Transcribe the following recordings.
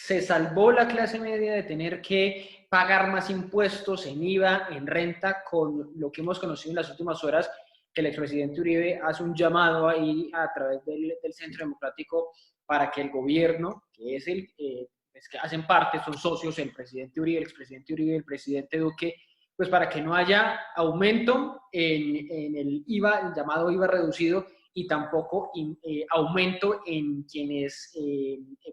se salvó la clase media de tener que pagar más impuestos en IVA, en renta, con lo que hemos conocido en las últimas horas, que el expresidente Uribe hace un llamado ahí a través del Centro Democrático para que el gobierno, que es es que hacen parte, son socios, el presidente Uribe, el expresidente Uribe, el presidente Duque, pues para que no haya aumento en el IVA, el llamado IVA reducido, y tampoco aumento en quienes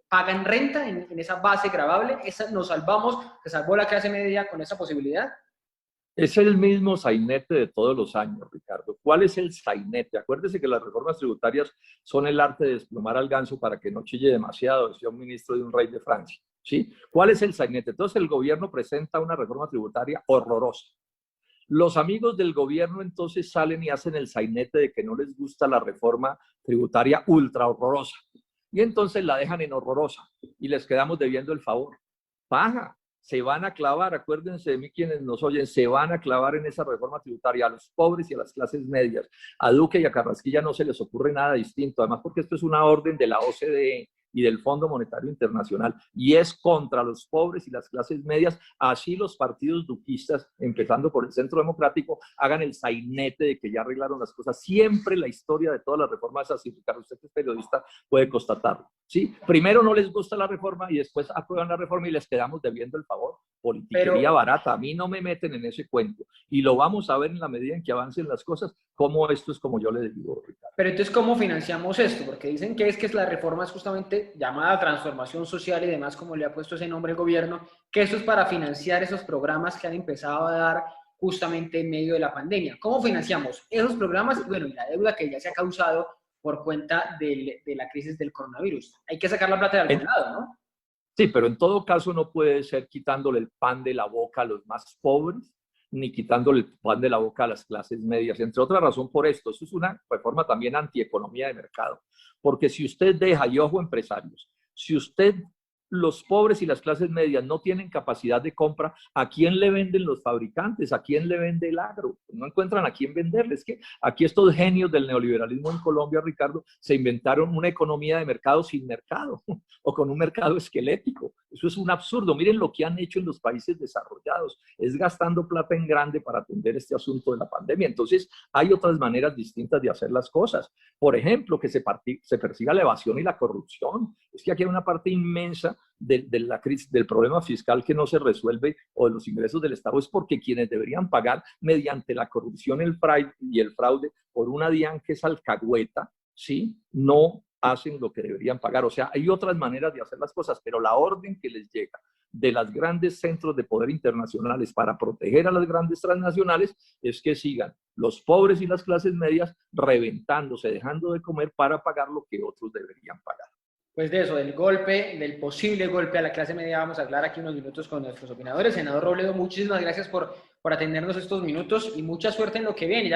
pagan renta, en esa base gravable. Nos salvamos, se salvó la clase media con esa posibilidad. Es el mismo sainete de todos los años, Ricardo. ¿Cuál es el sainete? Acuérdese que las reformas tributarias son el arte de desplumar al ganso para que no chille demasiado, decía un ministro de un rey de Francia. ¿Sí? ¿Cuál es el sainete? Entonces el gobierno presenta una reforma tributaria horrorosa. Los amigos del gobierno entonces salen y hacen el sainete de que no les gusta la reforma tributaria ultra horrorosa. Y entonces la dejan en horrorosa y les quedamos debiendo el favor. Paja, se van a clavar, acuérdense de mí quienes nos oyen, se van a clavar en esa reforma tributaria a los pobres y a las clases medias. A Duque y a Carrasquilla no se les ocurre nada distinto, además porque esto es una orden de la OCDE y del Fondo Monetario Internacional, y es contra los pobres y las clases medias. Así los partidos duquistas, empezando por el Centro Democrático, hagan el sainete de que ya arreglaron las cosas. Siempre la historia de todas las reformas es así, Ricardo, usted que es periodista puede constatarlo. ¿Sí? Primero no les gusta la reforma y después aprueban la reforma y les quedamos debiendo el favor. Politiquería barata, a mí no me meten en ese cuento. Y lo vamos a ver en la medida en que avancen las cosas, cómo esto es como yo le digo, Ricardo. Pero entonces, ¿cómo financiamos esto? Porque dicen que la reforma es justamente llamada transformación social y demás, como le ha puesto ese nombre el gobierno, que eso es para financiar esos programas que han empezado a dar justamente en medio de la pandemia. ¿Cómo financiamos esos programas? Y bueno, y la deuda que ya se ha causado por cuenta de la crisis del coronavirus. Hay que sacar la plata de algún lado, ¿no? Sí, pero en todo caso no puede ser quitándole el pan de la boca a los más pobres, ni quitándole el pan de la boca a las clases medias. Entre otras razón por esto, eso es una reforma también antieconomía de mercado. Porque si usted deja, y ojo empresarios, si usted, los pobres y las clases medias no tienen capacidad de compra, ¿a quién le venden los fabricantes? ¿A quién le vende el agro? No encuentran a quién venderles. Es que aquí estos genios del neoliberalismo en Colombia, Ricardo, se inventaron una economía de mercado sin mercado o con un mercado esquelético. Eso es un absurdo. Miren lo que han hecho en los países desarrollados. Es gastando plata en grande para atender este asunto de la pandemia. Entonces, hay otras maneras distintas de hacer las cosas. Por ejemplo, que se persiga la evasión y la corrupción. Es que aquí hay una parte inmensa de la crisis, del problema fiscal que no se resuelve, o de los ingresos del Estado, es porque quienes deberían pagar mediante la corrupción y el fraude por una DIAN que es alcahueta, ¿sí? No hacen lo que deberían pagar. O sea, hay otras maneras de hacer las cosas, pero la orden que les llega de los grandes centros de poder internacionales para proteger a las grandes transnacionales es que sigan los pobres y las clases medias reventándose, dejando de comer para pagar lo que otros deberían pagar. Pues de eso, del golpe, del posible golpe a la clase media, vamos a hablar aquí unos minutos con nuestros opinadores. Senador Robledo, muchísimas gracias por atendernos estos minutos y mucha suerte en lo que viene.